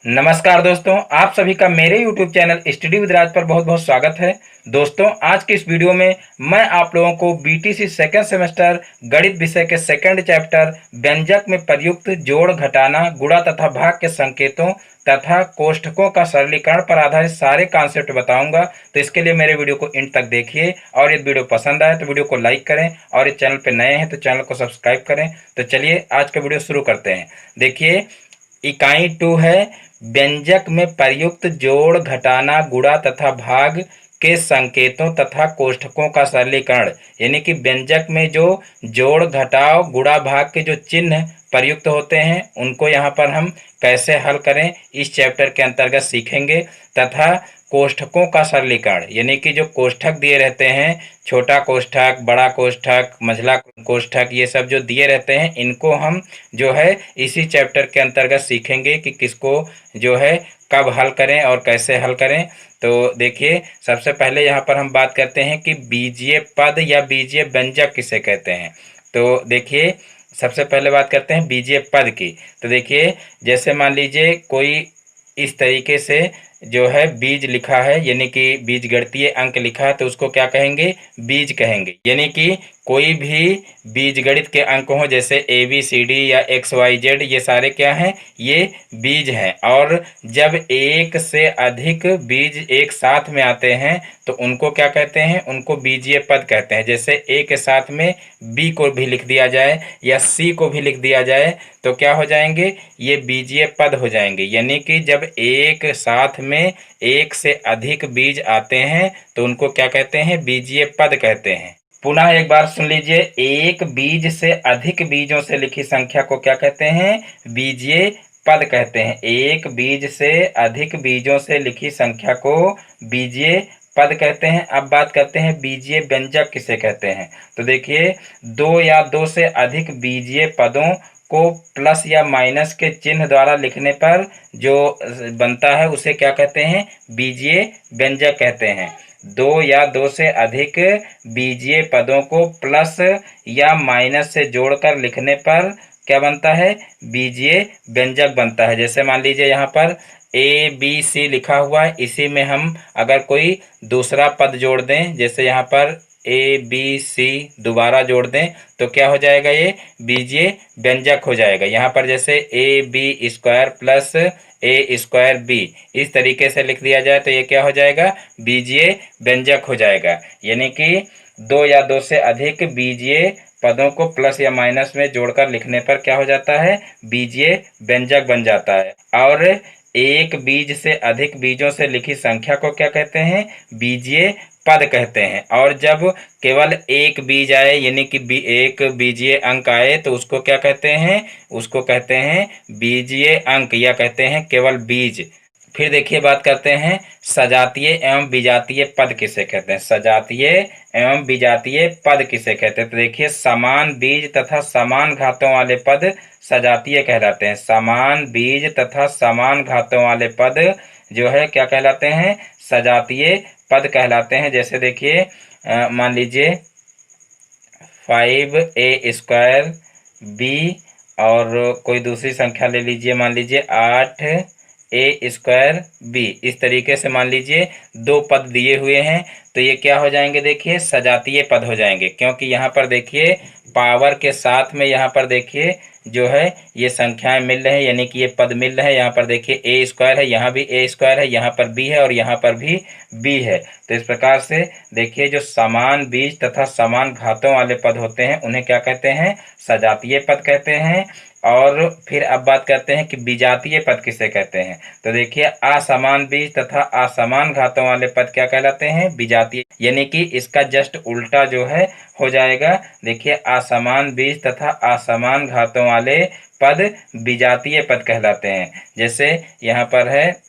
नमस्कार दोस्तों, आप सभी का मेरे YouTube चैनल स्टडी विद राज पर बहुत बहुत स्वागत है। दोस्तों, आज की इस वीडियो में मैं आप लोगों को बीटीसी सेकेंड सेमेस्टर गणित विषय के सेकेंड चैप्टर व्यंजक में प्रयुक्त जोड़, घटाना, गुणा तथा भाग के संकेतों तथा कोष्ठकों का सरलीकरण पर आधारित सारे कॉन्सेप्ट बताऊंगा। तो इसके लिए मेरे वीडियो को एंड तक देखिए और यदि वीडियो पसंद आए तो वीडियो को लाइक करें और इस चैनल पर नए हैं तो चैनल को सब्सक्राइब करें। तो चलिए आज का वीडियो शुरू करते हैं। देखिए, इकाई 2 है व्यंजक में प्रयुक्त जोड़, घटाना, गुणा तथा भाग के संकेतों तथा कोष्ठकों का सरलीकरण। यानी कि व्यंजक में जो जोड़, घटाव, गुणा, भाग के जो चिन्ह प्रयुक्त होते हैं उनको यहाँ पर हम कैसे हल करें इस चैप्टर के अंतर्गत सीखेंगे। तथा कोष्ठकों का सरलीकरण यानी कि जो कोष्ठक दिए रहते हैं, छोटा कोष्ठक, बड़ा कोष्ठक, मझला कोष्ठक, ये सब जो दिए रहते हैं इनको हम जो है इसी चैप्टर के अंतर्गत सीखेंगे कि किसको जो है कब हल करें और कैसे हल करें। तो देखिए, सबसे पहले यहाँ पर हम बात करते हैं कि बीजीय पद या बीजीय व्यंजक किसे कहते हैं। तो देखिए, सबसे पहले बात करते हैं बीजीय पद की। तो देखिए, जैसे मान लीजिए कोई इस तरीके से जो है बीज लिखा है, यानी कि बीजगणितीय अंक लिखा है, तो उसको क्या कहेंगे? बीज कहेंगे। यानी कि कोई भी बीजगणित के अंक हो, जैसे ए बी सी डी या एक्स वाई जेड, ये सारे क्या हैं? ये बीज हैं। और जब एक से अधिक बीज एक साथ में आते हैं तो उनको क्या कहते हैं? उनको बीजीय पद कहते हैं। जैसे ए के साथ में बी को भी लिख दिया जाए या सी को भी लिख दिया जाए तो क्या हो जाएंगे? ये बीजीय पद हो जाएंगे। यानी कि जब एक साथ में एक से अधिक बीज आते हैं तो उनको क्या कहते हैं? बीजीय पद कहते हैं। पुनः एक बार सुन लीजिए, एक बीज से अधिक बीजों से लिखी संख्या को क्या कहते हैं? बीजीय पद कहते हैं। एक बीज से अधिक बीजों से लिखी संख्या को बीजीय पद कहते हैं। अब बात करते हैं बीजीय व्यंजक किसे कहते हैं। तो देखिए, दो या दो से अधिक बीजीय पदों को प्लस या माइनस के चिन्ह द्वारा लिखने पर जो बनता है उसे क्या कहते हैं? बीजीय व्यंजक कहते हैं। दो या दो से अधिक बीजीय पदों को प्लस या माइनस से जोड़कर लिखने पर क्या बनता है? बीजीय व्यंजक बनता है। जैसे मान लीजिए यहाँ पर ए बी सी लिखा हुआ है, इसी में हम अगर कोई दूसरा पद जोड़ दें, जैसे यहाँ पर ए बी सी दोबारा जोड़ दें तो क्या हो जाएगा? ये बीजीय व्यंजक हो जाएगा। यहाँ पर जैसे A B square plus A square B, इस तरीके से लिख दिया जाए तो ये क्या हो जाएगा? बीजीय व्यंजक हो जाएगा। यानी कि दो या दो से अधिक बीजीय पदों को प्लस या माइनस में जोड़कर लिखने पर क्या हो जाता है? बीजीय व्यंजक बन जाता है। और एक बीज से अधिक बीजों से लिखी संख्या को क्या कहते हैं? बीजीय पद कहते हैं। और जब केवल एक बीज आए, यानी कि एक बीजीय अंक आए, तो उसको क्या कहते हैं? उसको कहते हैं बीजीय अंक या कहते हैं केवल बीज। फिर देखिए, बात करते हैं सजातीय एवं विजातीय पद किसे कहते हैं। सजातीय एवं विजातीय पद किसे कहते हैं। तो देखिए, समान बीज तथा समान घातों वाले पद सजातीय कहलाते हैं। समान बीज तथा समान घातों वाले पद जो है क्या कहलाते हैं? सजातीय पद कहलाते हैं। जैसे देखिए, मान लीजिए 5a² b और कोई दूसरी संख्या ले लीजिए, मान लीजिए 8a² b। इस तरीके से मान लीजिए दो पद दिए हुए हैं तो ये क्या हो जाएंगे? देखिए, सजातीय पद हो जाएंगे, क्योंकि यहाँ पर देखिए पावर के साथ में यहाँ पर देखिए जो है ये संख्याएं मिल रहे हैं, यानी कि ये पद मिल रहे हैं। यहाँ पर देखिए ए स्क्वायर है, यहाँ भी ए स्क्वायर है, यहाँ पर बी है और यहाँ पर भी बी है। तो इस प्रकार से देखिए, जो समान बीज तथा समान घातों वाले पद होते हैं उन्हें क्या कहते हैं? सजातीय पद कहते हैं। और फिर अब बात करते हैं कि विजातीय पद किसे कहते हैं। तो देखिए, असमान बीज तथा असमान घातों वाले पद क्या कहलाते हैं? विजातीय। यानी कि इसका जस्ट उल्टा जो है हो जाएगा। देखिए, असमान बीज तथा असमान घातों वाले पद विजातीय पद कहलाते हैं। जैसे यहाँ पर है,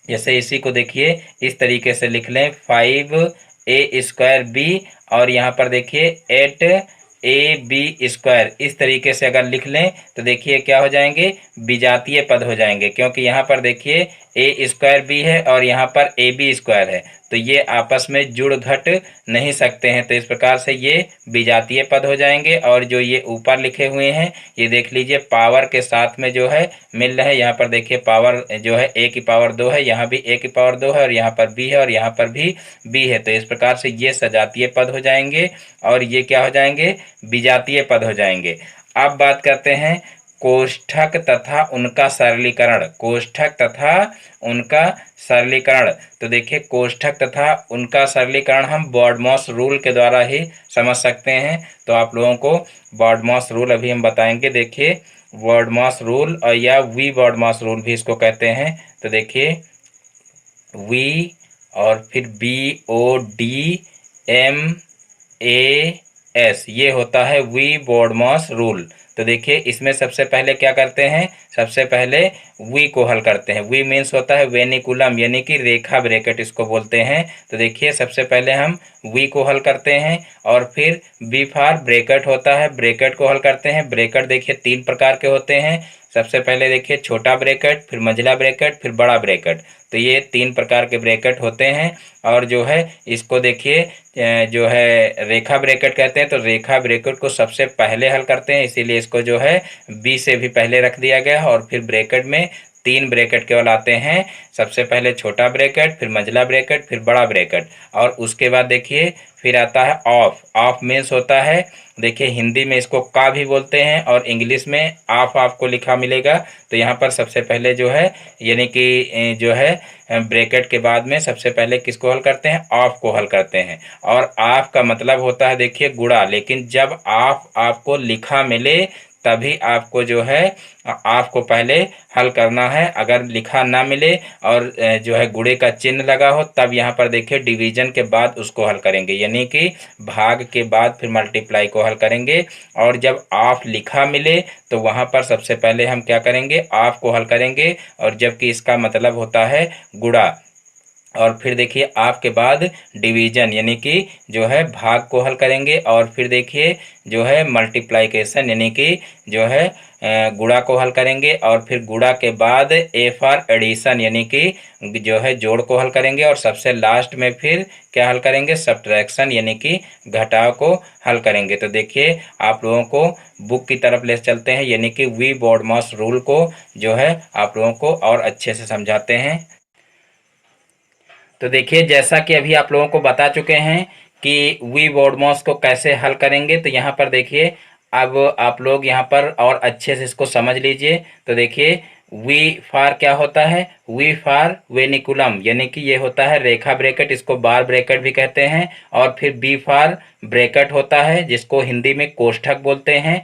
जैसे इसी को देखिए इस तरीके से लिख लें, 5a² b और यहाँ पर देखिए 8ab²। इस तरीके से अगर लिख लें तो देखिए क्या हो जाएंगे? विजातीय पद हो जाएंगे, क्योंकि यहाँ पर देखिए a² b है और यहाँ पर ab² है। तो तो ये आपस में जुड़ घट नहीं सकते हैं। तो इस प्रकार से ये विजातीय पद हो जाएंगे। और जो ये ऊपर लिखे हुए हैं ये देख लीजिए, पावर के साथ में जो है मिल रहे हैं। यहाँ पर देखिए पावर जो है a की पावर 2 है, यहाँ भी a की पावर 2 है, और यहाँ पर b है, और यहाँ पर भी b है। तो इस प्रकार से ये सजातीय पद हो जाएंगे और ये क्या हो जाएंगे, विजातीय पद हो जाएंगे। अब बात करते हैं कोष्ठक तथा उनका सरलीकरण। कोष्ठक तथा उनका सरलीकरण, तो देखिए कोष्ठक तथा उनका सरलीकरण हम बॉडमॉस रूल के द्वारा ही समझ सकते हैं। तो आप लोगों को बॉडमॉस रूल अभी हम बताएंगे। देखिए बॉडमॉस रूल और या वी बॉडमॉस रूल भी इसको कहते हैं। तो देखिए वी और फिर BODMAS, ये होता है वी बॉडमॉस रूल। तो देखिए इसमें सबसे पहले क्या करते हैं, सबसे पहले वी को हल करते हैं। वी मीन्स होता है वेनिकुलम, यानी कि रेखा ब्रैकेट इसको बोलते हैं। तो देखिए सबसे पहले हम वी को हल करते हैं और फिर बी फॉर ब्रैकेट होता है, ब्रैकेट को हल करते हैं। ब्रैकेट देखिए 3 प्रकार के होते हैं। सबसे पहले देखिए छोटा ब्रैकेट, फिर मंझला ब्रैकेट, फिर बड़ा ब्रैकेट। तो ये 3 प्रकार के ब्रैकेट होते हैं। और जो है इसको देखिए जो है रेखा ब्रैकेट कहते हैं। तो रेखा ब्रैकेट को सबसे पहले हल करते हैं, इसीलिए इसको जो है बी से भी पहले रख दिया गया है। और फिर ब्रैकेट में 3 ब्रैकेट केवल आते हैं। सबसे पहले छोटा ब्रैकेट, फिर मंझला ब्रैकेट, फिर बड़ा ब्रैकेट। और उसके बाद देखिए फिर आता है ऑफ। ऑफ मीन्स होता है, देखिए हिंदी में इसको का भी बोलते हैं और इंग्लिश में ऑफ आपको लिखा मिलेगा। तो यहाँ पर सबसे पहले जो है यानी कि जो है ब्रैकेट के बाद में सबसे पहले किसको हल करते हैं, ऑफ को हल करते हैं। और ऑफ का मतलब होता है देखिए गुणा, लेकिन जब ऑफ आपको लिखा मिले तभी आपको जो है ऑफ को पहले हल करना है। अगर लिखा ना मिले और जो है गुणे का चिन्ह लगा हो तब यहाँ पर देखिए डिवीजन के बाद उसको हल करेंगे, यानी कि भाग के बाद फिर मल्टीप्लाई को हल करेंगे। और जब ऑफ लिखा मिले तो वहाँ पर सबसे पहले हम क्या करेंगे, ऑफ को हल करेंगे, और जबकि इसका मतलब होता है गुणा। और फिर देखिए आपके बाद डिवीजन यानी कि जो है भाग को हल करेंगे। और फिर देखिए जो है मल्टीप्लाइकेशन यानी कि जो है गुणा को हल करेंगे। और फिर गुणा के बाद ए फॉर एडिशन यानी कि जो है जोड़ को हल करेंगे। और सबसे लास्ट में फिर क्या हल करेंगे, सब्ट्रैक्शन यानी कि घटाव को हल करेंगे। तो देखिए आप लोगों को बुक की तरफ ले चलते हैं, यानी कि वी बॉडमॉस रूल को जो है आप लोगों को और अच्छे से समझाते हैं। तो देखिए जैसा कि अभी आप लोगों को बता चुके हैं कि वी बॉडमॉस को कैसे हल करेंगे। तो यहाँ पर देखिए अब आप लोग यहाँ पर और अच्छे से इसको समझ लीजिए। तो देखिए वी फार क्या होता है, वी फार वेनिकुलम यानी कि ये होता है रेखा ब्रैकेट, इसको बार ब्रैकेट भी कहते हैं। और फिर बी फार ब्रैकेट होता है जिसको हिंदी में कोष्ठक बोलते हैं।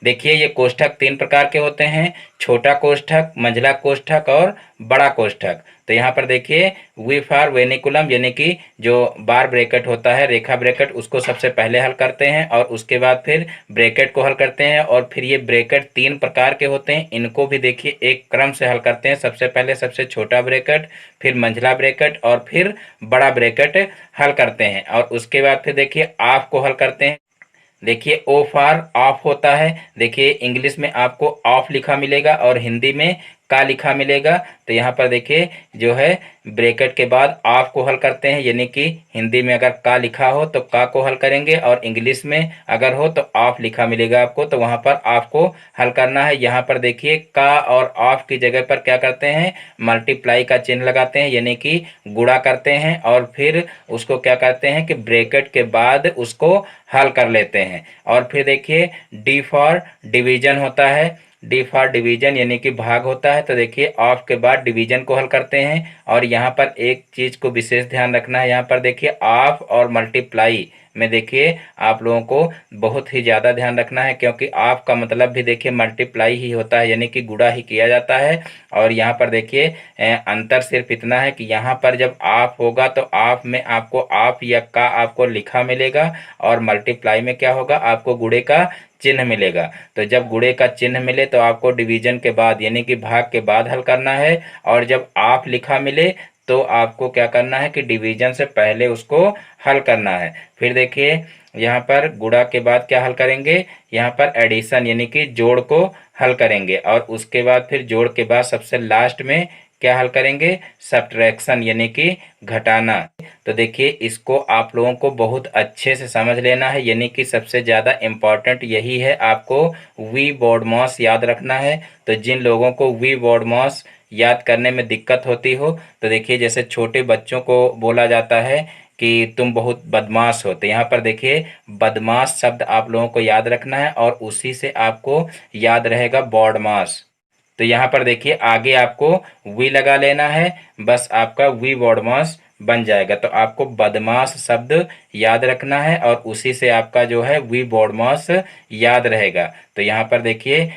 देखिए ये कोष्ठक 3 प्रकार के होते हैं, छोटा कोष्ठक, मंझला कोष्ठक और बड़ा कोष्ठक। तो यहाँ पर देखिए वी फॉर वेनिकुलम यानी कि जो बार ब्रैकेट होता है रेखा ब्रैकेट, उसको सबसे पहले हल करते हैं और उसके बाद फिर ब्रैकेट को हल करते हैं। और फिर ये ब्रैकेट 3 प्रकार के होते हैं, इनको भी देखिए एक क्रम से हल करते हैं। सबसे पहले सबसे छोटा ब्रैकेट, फिर मंझला ब्रैकेट और फिर बड़ा ब्रैकेट हल करते हैं। और उसके बाद फिर देखिए ऑफ को हल करते हैं। देखिए ओ फॉर ऑफ होता है, देखिए इंग्लिश में आपको ऑफ लिखा मिलेगा और हिंदी में का लिखा मिलेगा। तो यहाँ पर देखिए जो है ब्रैकेट के बाद ऑफ को हल करते हैं, यानी कि हिंदी में अगर का लिखा हो तो का को हल करेंगे, और इंग्लिश में अगर हो तो ऑफ लिखा मिलेगा आपको, तो वहाँ पर ऑफ को हल करना है। यहाँ पर देखिए का और ऑफ की जगह पर क्या करते हैं, मल्टीप्लाई का चिन्ह लगाते हैं, यानी कि गुणा करते हैं। और फिर उसको क्या करते हैं कि ब्रैकेट के बाद उसको हल कर लेते हैं। और फिर देखिए डी फॉर डिवीजन होता है, डी फॉर डिवीजन यानी कि भाग होता है। तो देखिए ऑफ के बाद डिवीजन को हल करते हैं। और यहाँ पर एक चीज को विशेष ध्यान रखना है, यहाँ पर देखिए ऑफ और मल्टीप्लाई में देखिए आप लोगों को बहुत ही ज़्यादा ध्यान रखना है, क्योंकि ऑफ का मतलब भी देखिए मल्टीप्लाई ही होता है, यानी कि गुणा ही किया जाता है। और यहाँ पर देखिए अंतर सिर्फ इतना है कि यहाँ पर जब ऑफ होगा तो ऑफ में आपको ऑफ या का आपको लिखा मिलेगा, और मल्टीप्लाई में क्या होगा, आपको गुणे का चिन्ह मिलेगा। तो जब गुणे का चिन्ह मिले तो आपको डिवीजन के बाद यानी कि भाग के बाद हल करना है, और जब ऑफ लिखा मिले तो आपको क्या करना है कि डिवीजन से पहले उसको हल करना है। फिर देखिए यहाँ पर गुणा के बाद क्या हल करेंगे, यहाँ पर एडिशन यानी कि जोड़ को हल करेंगे, और उसके बाद फिर जोड़ के बाद सबसे लास्ट में क्या हल करेंगे, सब्ट्रैक्शन यानी कि घटाना। तो देखिए इसको आप लोगों को बहुत अच्छे से समझ लेना है, यानी कि सबसे ज़्यादा इम्पॉर्टेंट यही है, आपको वी बॉडमॉस याद रखना है। तो जिन लोगों को वी बॉडमॉस याद करने में दिक्कत होती हो, तो देखिए जैसे छोटे बच्चों को बोला जाता है कि तुम बहुत बदमाश हो, तो यहाँ पर देखिए बदमाश शब्द आप लोगों को याद रखना है और उसी से आपको याद रहेगा बॉडमास। तो यहाँ पर देखिए आगे आपको वी लगा लेना है, बस आपका वी बॉडमास बन जाएगा। तो आपको बदमाश शब्द याद रखना है और उसी से आपका जो है वी बॉडमास याद रहेगा। तो यहाँ पर देखिए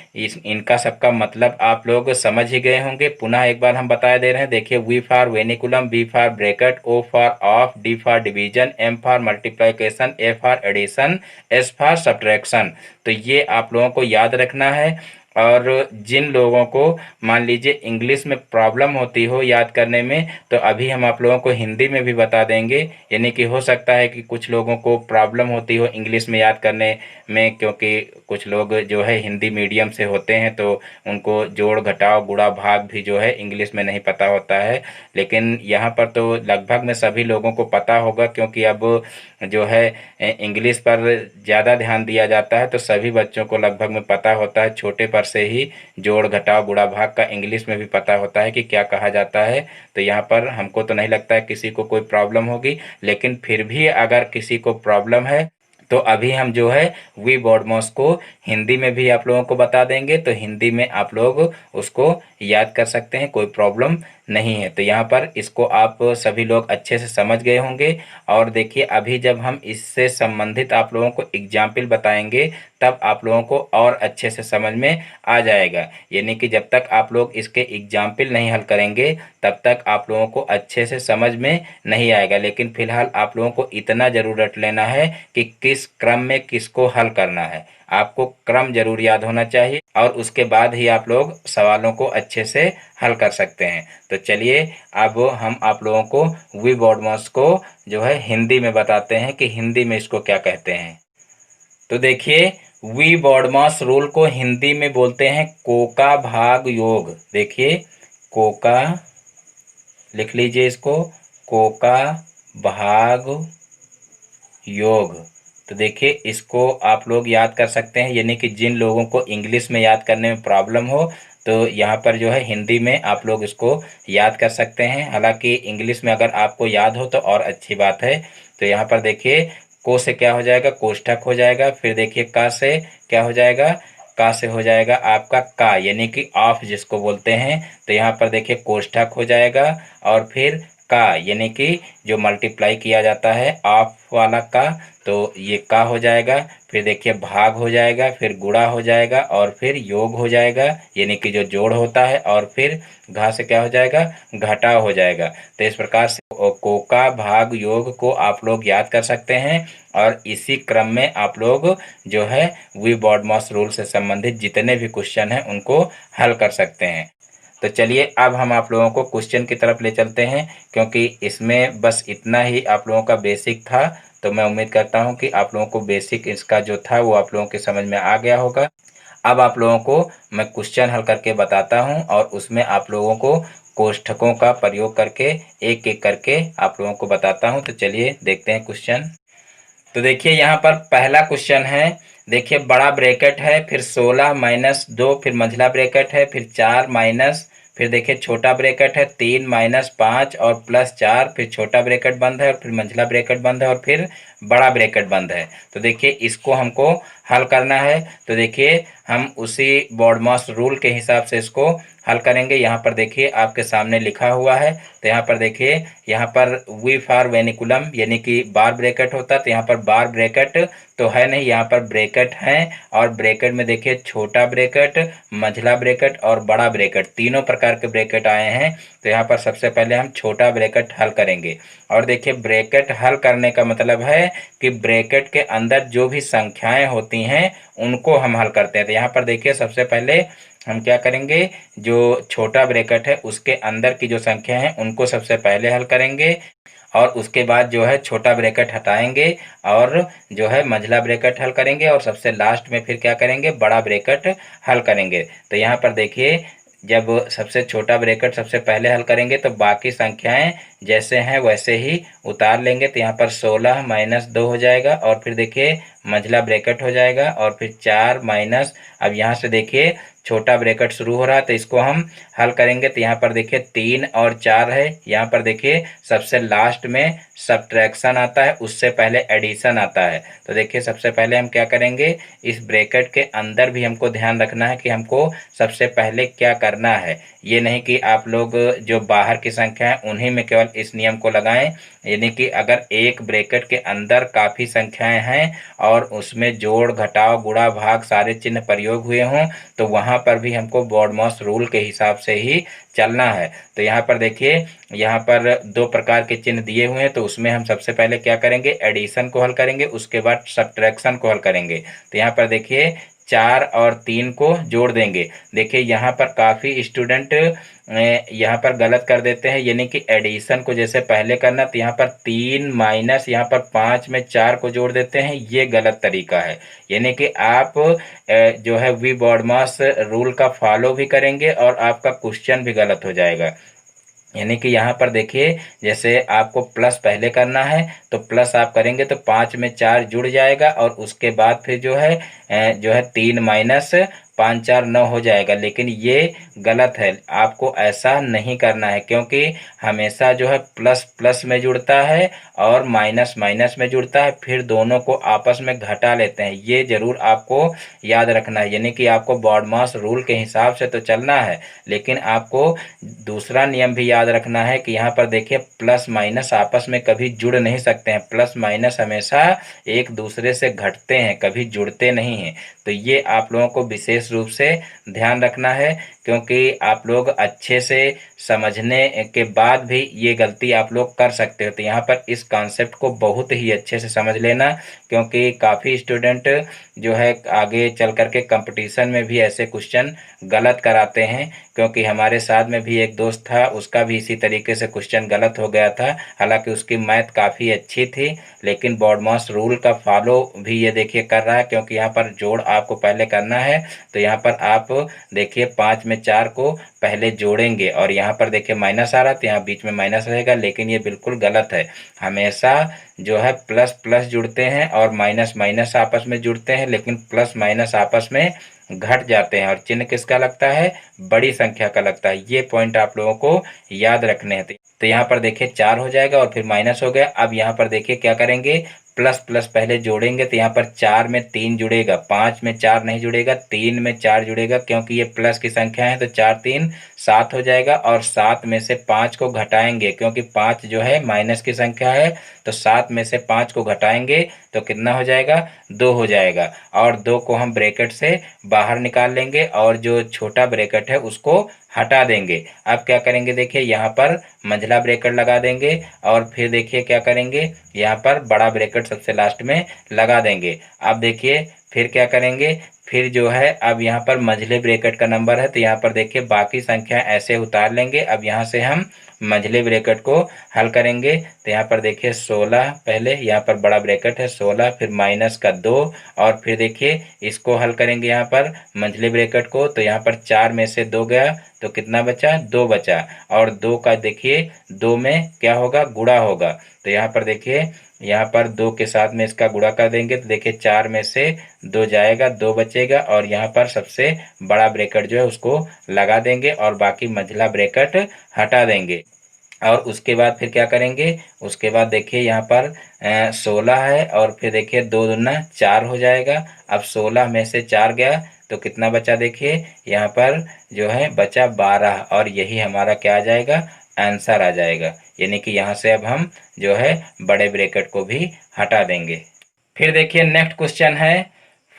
इनका सबका मतलब आप लोग समझ ही गए होंगे। पुनः एक बार हम बता दे रहे हैं। देखिए V for vinculum, B for bracket, O for of, D for division, M for multiplication, A for addition, S for subtraction. तो ये आप लोगों को याद रखना है। और जिन लोगों को मान लीजिए इंग्लिश में प्रॉब्लम होती हो याद करने में, तो अभी हम आप लोगों को हिंदी में भी बता देंगे। यानी कि हो सकता है कि कुछ लोगों को प्रॉब्लम होती हो इंग्लिश में याद करने में, क्योंकि कुछ लोग जो है हिंदी मीडियम से होते हैं, तो उनको जोड़ घटाव गुणा भाग भी जो है इंग्लिश में नहीं पता होता है। लेकिन यहाँ पर तो लगभग में सभी लोगों को पता होगा, क्योंकि अब जो है इंग्लिश पर ज़्यादा ध्यान दिया जाता है, तो सभी बच्चों को लगभग में पता होता है। छोटे पर से ही जोड़ घटाव गुणा भाग का इंग्लिश में भी पता होता है कि क्या कहा जाता है। तो यहाँ पर हमको तो नहीं लगता है किसी को कोई प्रॉब्लम होगी, लेकिन फिर भी अगर किसी को प्रॉब्लम है तो अभी हम जो है वी बॉडमॉस को हिंदी में भी आप लोगों को बता देंगे, तो हिंदी में आप लोग उसको याद कर सकते हैं, कोई प्रॉब्लम नहीं है। तो यहाँ पर इसको आप सभी लोग अच्छे से समझ गए होंगे। और देखिए अभी जब हम इससे संबंधित आप लोगों को एग्जाम्पल बताएंगे, तब आप लोगों को और अच्छे से समझ में आ जाएगा। यानी कि जब तक आप लोग इसके एग्जाम्पल नहीं हल करेंगे, तब तक आप लोगों को अच्छे से समझ में नहीं आएगा। लेकिन फिलहाल आप लोगों को इतना जरूर रट लेना है कि किस क्रम में किसको हल करना है। आपको क्रम जरूर याद होना चाहिए, और उसके बाद ही आप लोग सवालों को अच्छे से हल कर सकते हैं। तो चलिए अब हम आप लोगों को वी बॉडमॉस को जो है हिंदी में बताते हैं कि हिंदी में इसको क्या कहते हैं। तो देखिए वी बॉडमॉस रूल को हिंदी में बोलते हैं कोका भाग योग। देखिए कोका, लिख लीजिए इसको, कोका भाग योग। तो देखिए इसको आप लोग याद कर सकते हैं, यानी कि जिन लोगों को इंग्लिश में याद करने में प्रॉब्लम हो, तो यहाँ पर जो है हिंदी में आप लोग इसको याद कर सकते हैं। हालांकि इंग्लिश में अगर आपको याद हो तो और अच्छी बात है। तो यहाँ पर देखिए को से क्या हो जाएगा, कोष्ठक हो जाएगा। फिर देखिए का से क्या हो जाएगा, का से हो जाएगा आपका का, यानी कि ऑफ जिसको बोलते हैं। तो यहाँ पर देखिए कोष्ठक हो जाएगा, और फिर का यानी कि जो मल्टीप्लाई किया जाता है ऑफ वाला का, तो ये का हो जाएगा। फिर देखिए भाग हो जाएगा, फिर गुणा हो जाएगा, और फिर योग हो जाएगा यानी कि जो जोड़ होता है, और फिर घा से क्या हो जाएगा, घटाव हो जाएगा। तो इस प्रकार से कोका भाग योग को आप लोग याद कर सकते हैं, और इसी क्रम में आप लोग जो है वी बॉडमॉस रूल से संबंधित जितने भी क्वेश्चन हैं उनको हल कर सकते हैं। तो चलिए अब हम आप लोगों को क्वेश्चन की तरफ ले चलते हैं, क्योंकि इसमें बस इतना ही आप लोगों का बेसिक था। तो मैं उम्मीद करता हूं कि आप लोगों को बेसिक इसका जो था वो आप लोगों के समझ में आ गया होगा। अब आप लोगों को मैं क्वेश्चन हल करके बताता हूं, और उसमें आप लोगों को कोष्ठकों का प्रयोग करके एक एक करके आप लोगों को बताता हूं। तो चलिए देखते हैं क्वेश्चन। तो देखिए यहाँ पर पहला क्वेश्चन है। देखिए बड़ा ब्रैकेट है, फिर 16 माइनस 2, फिर मंझला ब्रैकेट है, फिर 4 माइनस, फिर देखिए छोटा ब्रैकेट है 3 माइनस 5 और प्लस 4, फिर छोटा ब्रैकेट बंद है, और फिर मंझला ब्रैकेट बंद है, और फिर बड़ा ब्रैकेट बंद है। तो देखिए इसको हमको हल करना है। तो देखिए हम उसी बॉडमॉस रूल के हिसाब से इसको हल करेंगे। यहाँ पर देखिए आपके सामने लिखा हुआ है। तो यहाँ पर देखिए, यहाँ पर वी फॉर वेनिकुलम यानी कि बार ब्रैकेट होता है, तो यहाँ पर बार ब्रैकेट तो है नहीं, यहाँ पर ब्रैकेट है। और ब्रैकेट में देखिए छोटा ब्रैकेट, मंझला ब्रैकेट और बड़ा ब्रैकेट, तीनों प्रकार के ब्रैकेट आए हैं। तो यहाँ पर सबसे पहले हम छोटा ब्रैकेट हल करेंगे। और देखिए ब्रैकेट हल करने का मतलब है कि ब्रैकेट के अंदर जो भी संख्याएं होती हैं उनको हम हल करते हैं। तो यहाँ पर देखिए सबसे पहले हम क्या करेंगे, जो छोटा ब्रैकेट है उसके अंदर की जो संख्या है उनको सबसे पहले हल करेंगे, और उसके बाद जो है छोटा ब्रैकेट हटाएंगे और जो है मंझला ब्रैकेट हल करेंगे, और सबसे लास्ट में फिर क्या करेंगे, बड़ा ब्रैकेट हल करेंगे। तो यहाँ पर देखिए, जब सबसे छोटा ब्रैकेट सबसे पहले हल करेंगे तो बाकी संख्याएं जैसे हैं वैसे ही उतार लेंगे। तो यहाँ पर 16 माइनस 2 हो जाएगा, और फिर देखिए मंझला ब्रैकेट हो जाएगा, और फिर 4 माइनस, अब यहाँ से देखिए छोटा ब्रैकेट शुरू हो रहा है तो इसको हम हल करेंगे। तो यहाँ पर देखिए 3 और 4 है, यहाँ पर देखिए सबसे लास्ट में सब्ट्रैक्शन आता है, उससे पहले एडिशन आता है। तो देखिए सबसे पहले हम क्या करेंगे, इस ब्रैकेट के अंदर भी हमको ध्यान रखना है कि हमको सबसे पहले क्या करना है। ये नहीं कि आप लोग जो बाहर की संख्या है उन्हीं में केवल इस नियम को लगाएं, यानी कि अगर एक ब्रैकेट के अंदर काफ़ी संख्याएं हैं और उसमें जोड़ घटाव गुणा भाग सारे चिन्ह प्रयोग हुए हों तो वहाँ पर भी हमको बॉडमॉस रूल के हिसाब से ही चलना है। तो यहाँ पर देखिए, यहाँ पर दो प्रकार के चिन्ह दिए हुए हैं, तो उसमें हम सबसे पहले क्या करेंगे, एडिशन को हल करेंगे, उसके बाद सब्ट्रैक्शन को हल करेंगे। तो यहाँ पर देखिए 4 और 3 को जोड़ देंगे। देखिए यहाँ पर काफ़ी स्टूडेंट यहाँ पर गलत कर देते हैं, यानी कि एडिशन को जैसे पहले करना, तो यहाँ पर 3 माइनस यहाँ पर 5 में 4 को जोड़ देते हैं, ये गलत तरीका है। यानी कि आप जो है वी बॉडमास रूल का फॉलो भी करेंगे और आपका क्वेश्चन भी गलत हो जाएगा। यानी कि यहाँ पर देखिए, जैसे आपको प्लस पहले करना है तो प्लस आप करेंगे तो 5 में 4 जुड़ जाएगा, और उसके बाद फिर जो है 3 माइनस 5 4 9 हो जाएगा। लेकिन ये गलत है, आपको ऐसा नहीं करना है, क्योंकि हमेशा जो है प्लस प्लस में जुड़ता है और माइनस माइनस में जुड़ता है, फिर दोनों को आपस में घटा लेते हैं। ये जरूर आपको याद रखना है। यानी कि आपको बॉडमास रूल के हिसाब से तो चलना है, लेकिन आपको दूसरा नियम भी याद रखना है कि यहाँ पर देखिए प्लस माइनस आपस में कभी जुड़ नहीं सकते हैं, प्लस माइनस हमेशा एक दूसरे से घटते हैं, कभी जुड़ते नहीं हैं। तो ये आप लोगों को विशेष रूप से ध्यान रखना है, क्योंकि आप लोग अच्छे से समझने के बाद भी ये गलती आप लोग कर सकते हो। तो यहाँ पर इस कॉन्सेप्ट को बहुत ही अच्छे से समझ लेना, क्योंकि काफ़ी स्टूडेंट जो है आगे चल करके कंपटीशन में भी ऐसे क्वेश्चन गलत कराते हैं। क्योंकि हमारे साथ में भी एक दोस्त था, उसका भी इसी तरीके से क्वेश्चन गलत हो गया था। हालांकि उसकी मैथ काफ़ी अच्छी थी, लेकिन बॉडमास रूल का फॉलो भी ये देखिए कर रहा है, क्योंकि यहाँ पर जोड़ आपको पहले करना है। तो यहाँ पर आप देखिए 5 में 4 को पहले जोड़ेंगे, और यहाँ पर देखिए माइनस आ रहा है तो यहाँ बीच में माइनस रहेगा, लेकिन ये बिल्कुल गलत है। हमेशा जो है प्लस प्लस जुड़ते हैं और माइनस माइनस आपस में जुड़ते हैं, लेकिन प्लस माइनस आपस में घट जाते हैं, और चिन्ह किसका लगता है, बड़ी संख्या का लगता है। ये पॉइंट आप लोगों को याद रखने हैं। तो यहाँ पर देखिए 4 हो जाएगा और फिर माइनस हो गया। अब यहाँ पर देखिए क्या करेंगे, प्लस प्लस पहले जोड़ेंगे, तो यहाँ पर 4 में 3 जुड़ेगा, 5 में 4 नहीं जुड़ेगा, 3 में 4 जुड़ेगा, क्योंकि ये प्लस की संख्या है। तो 4 3 7 हो जाएगा, और 7 में से 5 को घटाएंगे, क्योंकि 5 जो है माइनस की संख्या है। तो 7 में से 5 को घटाएंगे तो कितना हो जाएगा, 2 हो जाएगा, और 2 को हम ब्रैकेट से बाहर निकाल लेंगे और जो छोटा ब्रैकेट है उसको हटा देंगे। अब क्या करेंगे, देखिए यहाँ पर मंझला ब्रैकेट लगा देंगे, और फिर देखिए क्या करेंगे, यहाँ पर बड़ा ब्रैकेट सबसे लास्ट में लगा देंगे। अब देखिए फिर क्या करेंगे, फिर जो है अब यहाँ पर मंझले ब्रैकेट का नंबर है, तो यहाँ पर देखिए बाकी संख्या ऐसे उतार लेंगे। अब यहाँ से हम मंझले ब्रैकेट को हल करेंगे। तो यहाँ पर देखिए 16 पहले, यहाँ पर बड़ा ब्रैकेट है 16, फिर माइनस का 2, और फिर देखिए इसको हल करेंगे यहाँ पर मंझले ब्रैकेट को। तो यहाँ पर 4 में से 2 गया तो कितना बचा, 2 बचा, और 2 का देखिए 2 में क्या होगा, गुणा होगा। तो यहाँ पर देखिए, यहाँ पर 2 के साथ में इसका गुणा कर देंगे, तो देखिए 4 में से 2 जाएगा, 2 बचेगा, और यहाँ पर सबसे बड़ा ब्रैकेट जो है उसको लगा देंगे और बाकी मंझला ब्रैकेट हटा देंगे। और उसके बाद फिर क्या करेंगे, उसके बाद देखिए यहाँ पर 16 है, और फिर देखिए 2 दूना 4 हो जाएगा। अब 16 में से 4 गया तो कितना बचा, देखिए यहाँ पर जो है बचा 12, और यही हमारा क्या आ जाएगा, आंसर आ जाएगा। यानी कि यहाँ से अब हम जो है बड़े ब्रैकेट को भी हटा देंगे। फिर देखिए नेक्स्ट क्वेश्चन है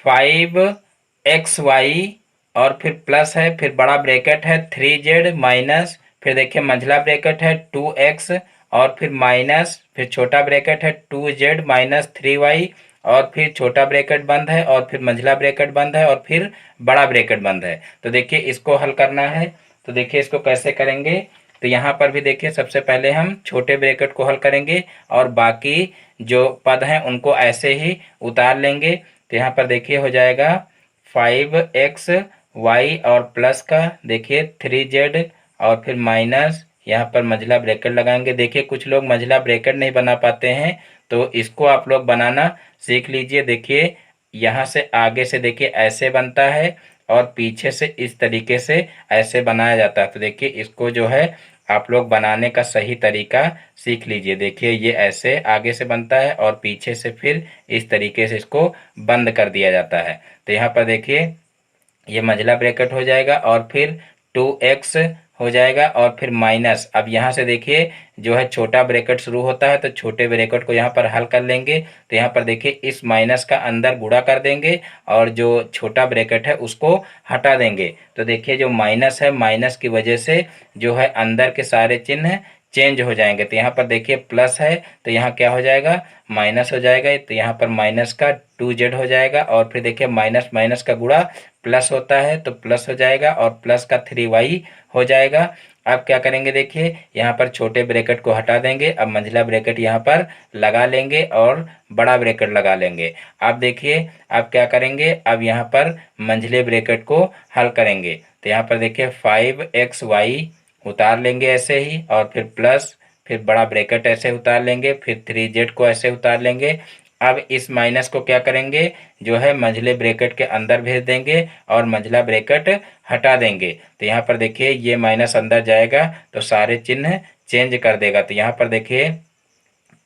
5xy, और फिर प्लस है, फिर बड़ा ब्रैकेट है 3z माइनस, फिर देखिए मंझला ब्रैकेट है 2x, और फिर माइनस, फिर छोटा ब्रैकेट है 2z माइनस 3y, और फिर छोटा ब्रैकेट बंद है और फिर मंझला ब्रैकेट बंद है और फिर बड़ा ब्रैकेट बंद है। तो देखिए इसको हल करना है। तो देखिए इसको कैसे करेंगे। तो यहाँ पर भी देखिए सबसे पहले हम छोटे ब्रैकेट को हल करेंगे और बाकी जो पद हैं उनको ऐसे ही उतार लेंगे। तो यहाँ पर देखिए हो जाएगा 5xy और प्लस का देखिए 3z और फिर माइनस यहाँ पर मंझला ब्रैकेट लगाएंगे। देखिए कुछ लोग मंझला ब्रैकेट नहीं बना पाते हैं, तो इसको आप लोग बनाना सीख लीजिए। देखिए यहाँ से आगे से देखिए ऐसे बनता है और पीछे से इस तरीके से ऐसे बनाया जाता है। तो देखिए इसको जो है आप लोग बनाने का सही तरीका सीख लीजिए। देखिए ये ऐसे आगे से बनता है और पीछे से फिर इस तरीके से इसको बंद कर दिया जाता है। तो यहाँ पर देखिए ये मंझला ब्रैकेट हो जाएगा और फिर 2x हो जाएगा और फिर माइनस। अब यहाँ से देखिए जो है छोटा ब्रैकेट शुरू होता है, तो छोटे ब्रैकेट को यहाँ पर हल कर लेंगे। तो यहाँ पर देखिए इस माइनस का अंदर गुणा कर देंगे और जो छोटा ब्रैकेट है उसको हटा देंगे। तो देखिए जो माइनस है, माइनस की वजह से जो है अंदर के सारे चिन्ह चेंज हो जाएंगे। तो यहाँ पर देखिए प्लस है तो यहाँ क्या हो जाएगा, माइनस हो जाएगा। तो यहाँ पर माइनस का 2z हो जाएगा और फिर देखिए माइनस माइनस का गुणा प्लस होता है तो प्लस हो जाएगा और प्लस का 3y हो जाएगा। अब क्या करेंगे, देखिए यहाँ पर छोटे ब्रैकेट को हटा देंगे। अब मंझला ब्रैकेट यहाँ पर लगा लेंगे और बड़ा ब्रैकेट लगा लेंगे। अब देखिए अब क्या करेंगे, अब यहाँ पर मंझले ब्रैकेट को हल करेंगे। तो यहाँ पर देखिए 5xy उतार लेंगे ऐसे ही और फिर प्लस, फिर बड़ा ब्रैकेट ऐसे उतार लेंगे, फिर 3z को ऐसे उतार लेंगे। अब इस माइनस को क्या करेंगे, जो है मंझले ब्रैकेट के अंदर भेज देंगे और मंझला ब्रैकेट हटा देंगे। तो यहाँ पर देखिए ये माइनस अंदर जाएगा तो सारे चिन्ह चेंज कर देगा। तो यहाँ पर देखिए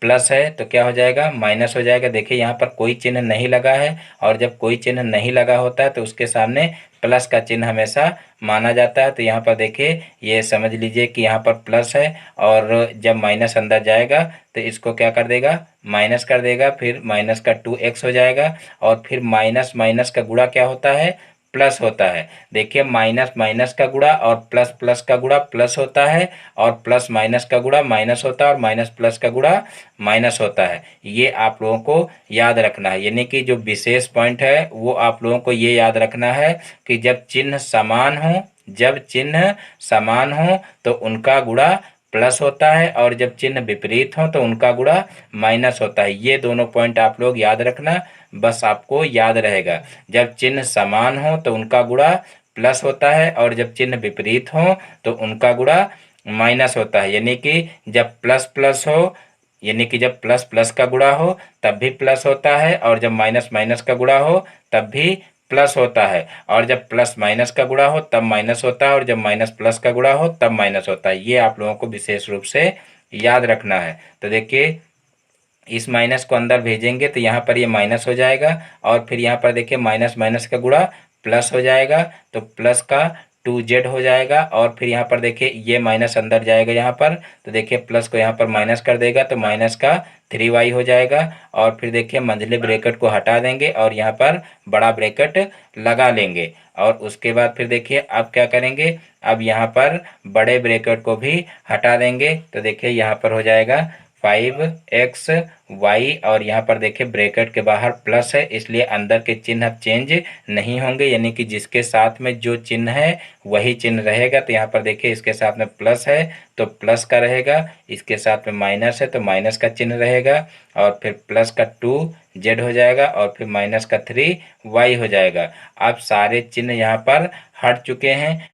प्लस है तो क्या हो जाएगा, माइनस हो जाएगा। देखिए यहाँ पर कोई चिन्ह नहीं लगा है और जब कोई चिन्ह नहीं लगा होता है तो उसके सामने प्लस का चिन्ह हमेशा माना जाता है। तो यहाँ पर देखिए ये समझ लीजिए कि यहाँ पर प्लस है और जब माइनस अंदर जाएगा तो इसको क्या कर देगा, माइनस कर देगा। फिर माइनस का 2x हो जाएगा और फिर माइनस माइनस का गुणा क्या होता है, प्लस होता है। देखिए माइनस माइनस का गुणा और प्लस प्लस का गुणा प्लस होता है और प्लस माइनस का गुणा माइनस होता है और माइनस प्लस का गुणा माइनस होता है। ये आप लोगों को याद रखना है, यानी कि जो विशेष पॉइंट है वो आप लोगों को ये याद रखना है कि जब चिन्ह समान हो, जब चिन्ह समान हो तो उनका गुणा प्लस होता है और जब चिन्ह विपरीत हो तो उनका गुणा माइनस होता है। ये दोनों पॉइंट आप लोग याद रखना, बस आपको याद रहेगा। जब चिन्ह समान हो तो उनका गुणा प्लस होता है और जब चिन्ह विपरीत हो तो उनका गुणा माइनस होता है। यानी कि जब प्लस प्लस हो, यानी कि जब प्लस प्लस का गुणा हो तब भी प्लस होता है और जब माइनस माइनस का गुणा हो तब भी प्लस होता है और जब प्लस माइनस का गुणा हो तब माइनस होता है और जब माइनस प्लस का गुणा हो तब माइनस होता है। ये आप लोगों को विशेष रूप से याद रखना है। तो देखिए इस माइनस को अंदर भेजेंगे तो यहाँ पर ये माइनस हो जाएगा और फिर यहाँ पर देखिए माइनस माइनस का गुणा प्लस हो जाएगा तो प्लस का 2z हो जाएगा और फिर यहाँ पर देखिए ये माइनस अंदर जाएगा यहाँ पर, तो देखिए प्लस को यहाँ पर माइनस कर देगा तो माइनस का 3y हो जाएगा और फिर देखिए मंझले ब्रैकेट को हटा देंगे और यहाँ पर बड़ा ब्रैकेट लगा लेंगे। और उसके बाद फिर देखिए अब क्या करेंगे, अब यहाँ पर बड़े ब्रैकेट को भी हटा देंगे। तो देखिए यहाँ पर हो जाएगा 5xy और यहाँ पर देखिए ब्रैकेट के बाहर प्लस है इसलिए अंदर के चिन्ह अब चेंज नहीं होंगे, यानी कि जिसके साथ में जो चिन्ह है वही चिन्ह रहेगा। तो यहाँ पर देखिए इसके साथ में प्लस है तो प्लस का रहेगा, इसके साथ में माइनस है तो माइनस का चिन्ह रहेगा और फिर प्लस का 2z हो जाएगा और फिर माइनस का 3y हो जाएगा। अब सारे चिन्ह यहाँ पर हट चुके हैं।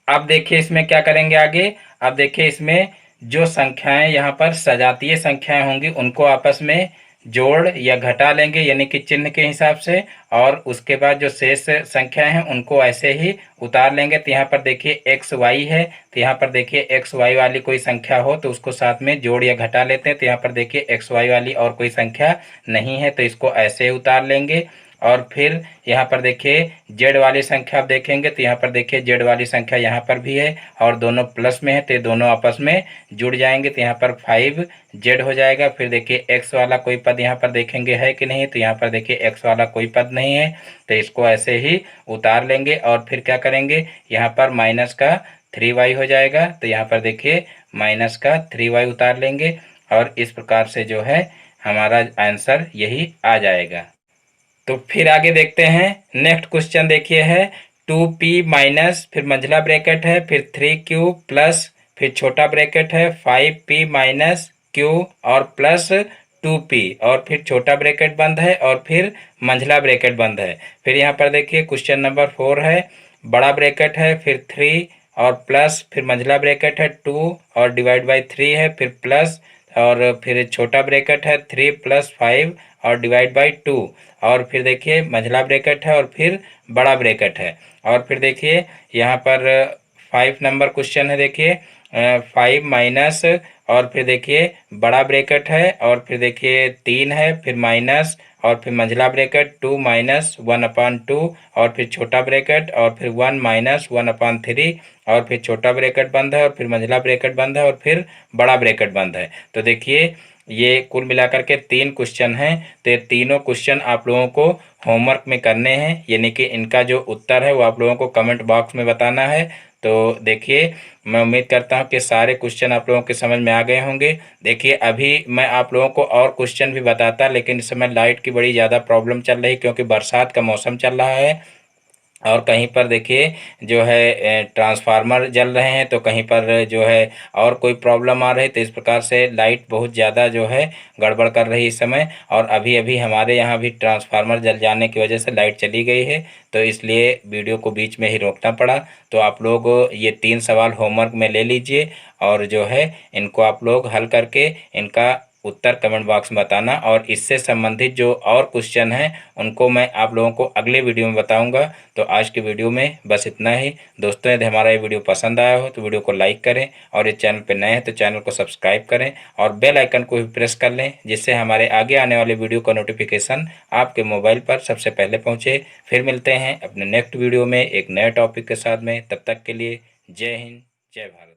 अब देखिए इसमें क्या करेंगे आगे। अब देखिए इसमें जो संख्याएं यहाँ पर सजातीय संख्याएं होंगी उनको आपस में जोड़ या घटा लेंगे, यानी कि चिन्ह के हिसाब से, और उसके बाद जो शेष संख्याएं हैं उनको ऐसे ही उतार लेंगे। तो यहाँ पर देखिए एक्स वाई है तो यहाँ पर देखिए एक्स वाई वाली कोई संख्या हो तो उसको साथ में जोड़ या घटा लेते हैं। तो यहाँ पर देखिए एक्स वाई वाली और कोई संख्या नहीं है तो इसको ऐसे उतार लेंगे। और फिर यहाँ पर देखिए जेड वाली संख्या आप देखेंगे तो यहाँ पर देखिए जेड वाली संख्या यहाँ पर भी है और दोनों प्लस में है तो दोनों आपस में जुड़ जाएंगे। तो यहाँ पर 5z हो जाएगा। फिर देखिए एक्स वाला कोई पद यहाँ पर देखेंगे है कि नहीं, तो यहाँ पर देखिए एक्स वाला कोई पद नहीं है तो इसको ऐसे ही उतार लेंगे। और फिर क्या करेंगे, यहाँ पर माइनस का 3y हो जाएगा तो यहाँ पर देखिए माइनस का 3y उतार लेंगे और इस प्रकार से जो है हमारा आंसर यही आ जाएगा। तो फिर आगे देखते हैं। नेक्स्ट क्वेश्चन देखिए है 2p माइनस, फिर मंझला ब्रैकेट है, फिर 3q प्लस, फिर छोटा ब्रैकेट है 5p माइनस q और प्लस 2p और फिर छोटा ब्रैकेट बंद है और फिर मंझला ब्रैकेट बंद है। फिर यहाँ पर देखिए क्वेश्चन नंबर 4 है, बड़ा ब्रैकेट है, फिर 3 और प्लस, फिर मंझला ब्रैकेट है 2 और डिवाइड बाई 3 है, फिर प्लस और फिर छोटा ब्रैकेट है 3 प्लस 5 और डिवाइड बाई 2 और फिर देखिए मंझला ब्रैकेट है और फिर बड़ा ब्रैकेट है। और फिर देखिए यहाँ पर 5 नंबर क्वेश्चन है, देखिए 5 माइनस और फिर देखिए बड़ा ब्रैकेट है और फिर देखिए 3 है, फिर माइनस और फिर मंझला ब्रैकेट 2 माइनस 1/2 और फिर छोटा ब्रैकेट और फिर 1 माइनस 1/3 और फिर छोटा ब्रैकेट बंद है और फिर मंझला ब्रैकेट बंद है और फिर बड़ा ब्रैकेट बंद है। तो देखिए ये कुल मिलाकर के 3 क्वेश्चन हैं। तो ये तीनों क्वेश्चन आप लोगों को होमवर्क में करने हैं, यानी कि इनका जो उत्तर है वो आप लोगों को कमेंट बॉक्स में बताना है। तो देखिए मैं उम्मीद करता हूँ कि सारे क्वेश्चन आप लोगों के समझ में आ गए होंगे। देखिए अभी मैं आप लोगों को और क्वेश्चन भी बताता, लेकिन इस समय लाइट की बड़ी ज़्यादा प्रॉब्लम चल रही क्योंकि बरसात का मौसम चल रहा है और कहीं पर देखिए जो है ट्रांसफार्मर जल रहे हैं, तो कहीं पर जो है और कोई प्रॉब्लम आ रही, तो इस प्रकार से लाइट बहुत ज़्यादा जो है गड़बड़ कर रही इस समय। और अभी अभी हमारे यहाँ भी ट्रांसफार्मर जल जाने की वजह से लाइट चली गई है, तो इसलिए वीडियो को बीच में ही रोकना पड़ा। तो आप लोग ये 3 सवाल होमवर्क में ले लीजिए और जो है इनको आप लोग हल करके इनका उत्तर कमेंट बॉक्स में बताना। और इससे संबंधित जो और क्वेश्चन हैं उनको मैं आप लोगों को अगले वीडियो में बताऊंगा। तो आज की वीडियो में बस इतना ही दोस्तों। यदि हमारा ये वीडियो पसंद आया हो तो वीडियो को लाइक करें और इस चैनल पर नए हैं तो चैनल को सब्सक्राइब करें और बेल आइकन को भी प्रेस कर लें, जिससे हमारे आगे आने वाले वीडियो का नोटिफिकेशन आपके मोबाइल पर सबसे पहले पहुँचे। फिर मिलते हैं अपने नेक्स्ट वीडियो में एक नए टॉपिक के साथ में। तब तक के लिए जय हिंद, जय भारत।